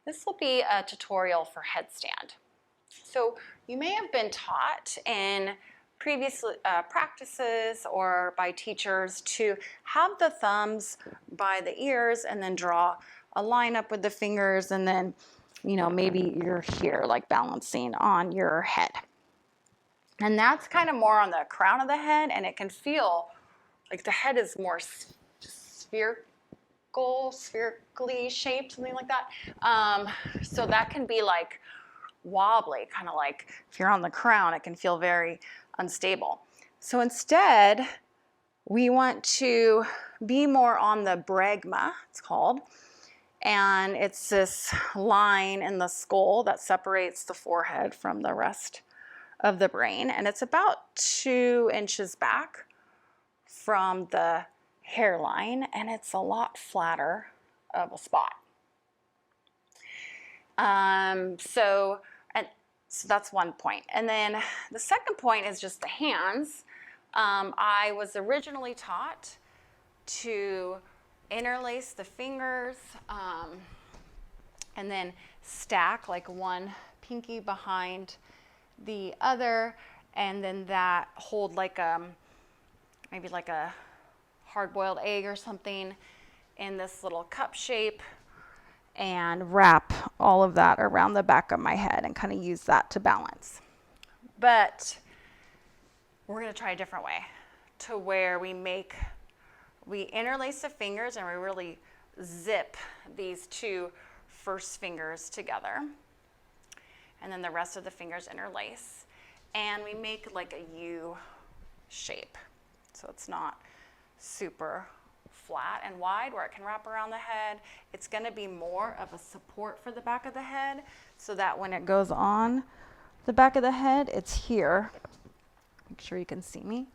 This will be a tutorial for headstand. So you may have been taught in previous practices or by teachers to have the thumbs by the ears and then draw a line up with the fingers, and then, you know, maybe you're here like balancing on your head. And that's kind of more on the crown of the head, and it can feel like the head is more spherically shaped, something like that. So that can be like wobbly, kind of like if you're on the crown, it can feel very unstable. So instead, we want to be more on the bregma, it's called. And it's this line in the skull that separates the forehead from the rest of the brain. And it's about 2 inches back from the hairline, and it's a lot flatter of a spot. So that's one point. And then the second point is just the hands. I was originally taught to interlace the fingers and then stack like one pinky behind the other, and then that hold like maybe like a hard-boiled egg or something in this little cup shape, and wrap all of that around the back of my head and kind of use that to balance. But we're going to try a different way, to where we interlace the fingers and we really zip these 2 first fingers together, and then the rest of the fingers interlace, and we make like a U shape. So it's not super flat and wide where it can wrap around the head. It's going to be more of a support for the back of the head, so that when it goes on the back of the head, it's here. Make sure you can see me.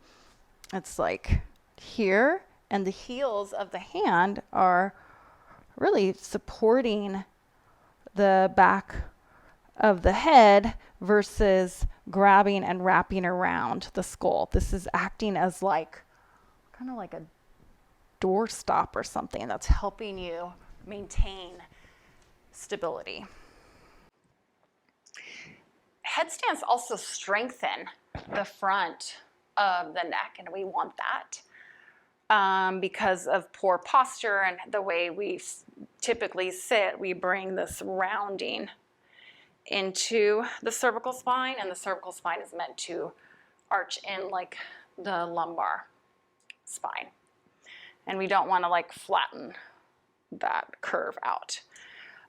It's like here, and the heels of the hand are really supporting the back of the head versus grabbing and wrapping around the skull. This is acting as like kind of like a doorstop or something that's helping you maintain stability. Headstands also strengthen the front of the neck, and we want that because of poor posture and the way we typically sit. We bring this rounding into the cervical spine, and the cervical spine is meant to arch in like the lumbar spine. And we don't want to like flatten that curve out.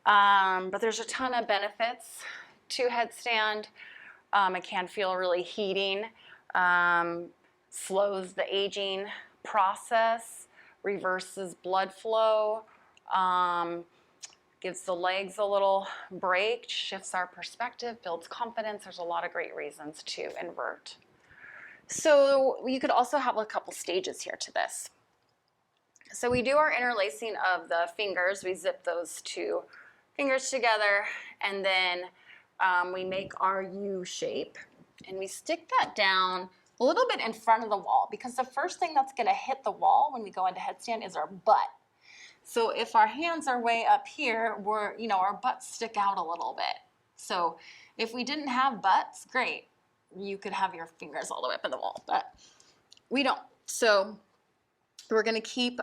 But there's a ton of benefits to headstand. It can feel really heating, slows the aging process, reverses blood flow, gives the legs a little break, shifts our perspective, builds confidence. There's a lot of great reasons to invert. So you could also have a couple stages here to this. So we do our interlacing of the fingers. We zip those 2 fingers together, and then we make our U shape, and we stick that down a little bit in front of the wall, because the first thing that's going to hit the wall when we go into headstand is our butt. So if our hands are way up here, our butts stick out a little bit. So if we didn't have butts, great. You could have your fingers all the way up in the wall, but we don't. So we're going to keep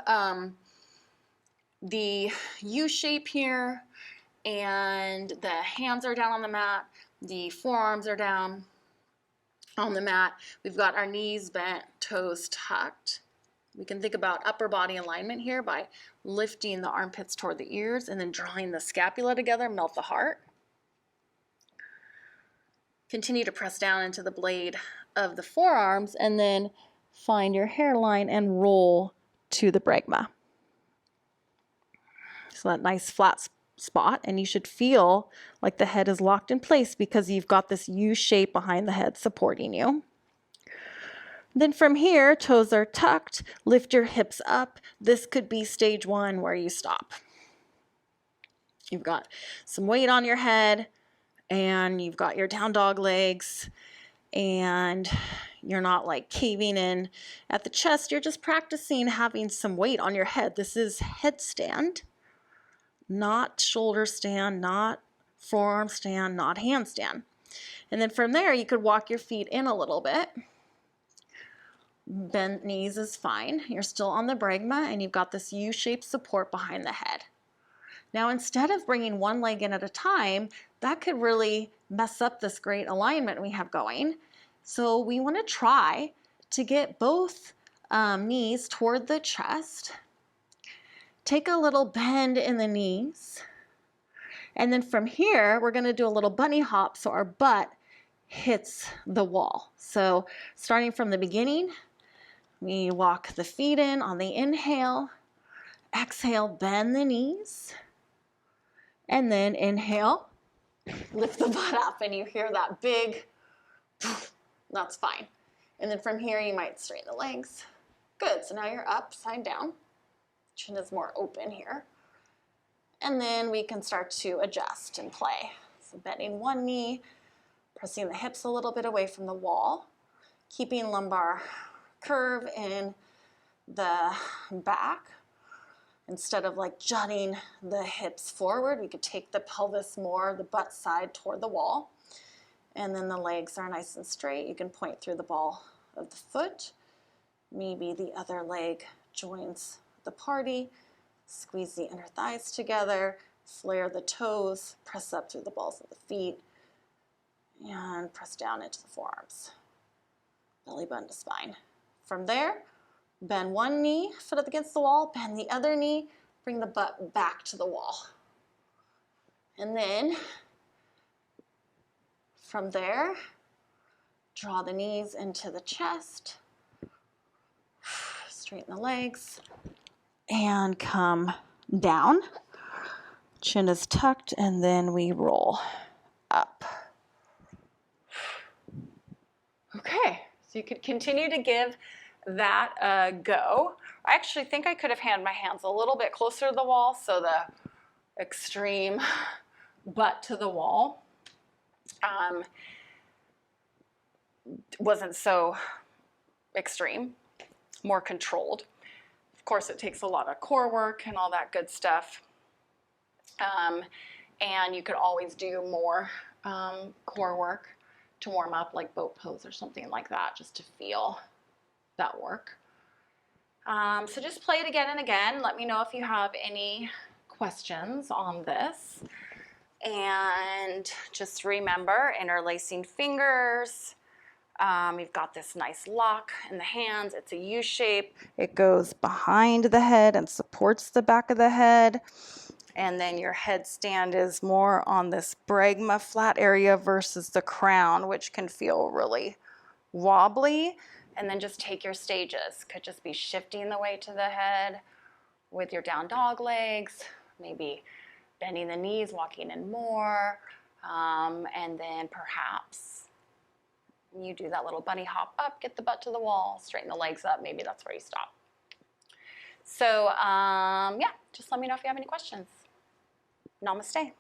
the U shape here, and the hands are down on the mat, the forearms are down on the mat. We've got our knees bent, toes tucked. We can think about upper body alignment here by lifting the armpits toward the ears and then drawing the scapula together, melt the heart. Continue to press down into the blade of the forearms, and then find your hairline and roll to the bregma. So that nice flat spot, and you should feel like the head is locked in place because you've got this U shape behind the head supporting you. Then from here, toes are tucked, lift your hips up. This could be stage 1 where you stop. You've got some weight on your head, and you've got your down dog legs, and you're not like caving in at the chest. You're just practicing having some weight on your head. This is headstand. not shoulder stand, not forearm stand, not handstand. And then from there, you could walk your feet in a little bit. Bent knees is fine. You're still on the bregma and you've got this U-shaped support behind the head. Now, instead of bringing one leg in at a time, that could really mess up this great alignment we have going. So we want to try to get both knees toward the chest. Take a little bend in the knees. And then from here, we're going to do a little bunny hop so our butt hits the wall. So starting from the beginning, we walk the feet in on the inhale. Exhale, bend the knees. And then inhale, lift the butt up, and you hear that big, that's fine. And then from here, you might straighten the legs. Good, so now you're upside down. Chin is more open here. And then we can start to adjust and play. So bending one knee, pressing the hips a little bit away from the wall, keeping lumbar curve in the back. Instead of like jutting the hips forward, we could take the pelvis more, the butt side toward the wall. And then the legs are nice and straight. You can point through the ball of the foot. Maybe the other leg joins the party. Squeeze the inner thighs together, flare the toes, press up through the balls of the feet, and press down into the forearms. Belly button to spine. From there, bend one knee, foot up against the wall, bend the other knee, bring the butt back to the wall. And then, from there, draw the knees into the chest, straighten the legs, and come down. Chin is tucked, and then we roll up. Okay, so you could continue to give that a go. I actually think I could have had my hands a little bit closer to the wall, so the extreme butt to the wall wasn't so extreme, more controlled. Of course, it takes a lot of core work and all that good stuff. And you could always do more core work to warm up, like boat pose or something like that, just to feel that work. So just play it again and again. Let me know if you have any questions on this. And just remember, interlacing fingers. You've got this nice lock in the hands. It's a U shape. It goes behind the head and supports the back of the head. And then your headstand is more on this bregma flat area versus the crown, which can feel really wobbly. And then just take your stages. Could just be shifting the weight to the head with your down dog legs, maybe bending the knees, walking in more, and then perhaps you do that little bunny hop up, get the butt to the wall, straighten the legs up, maybe that's where you stop. So yeah, just let me know if you have any questions. Namaste.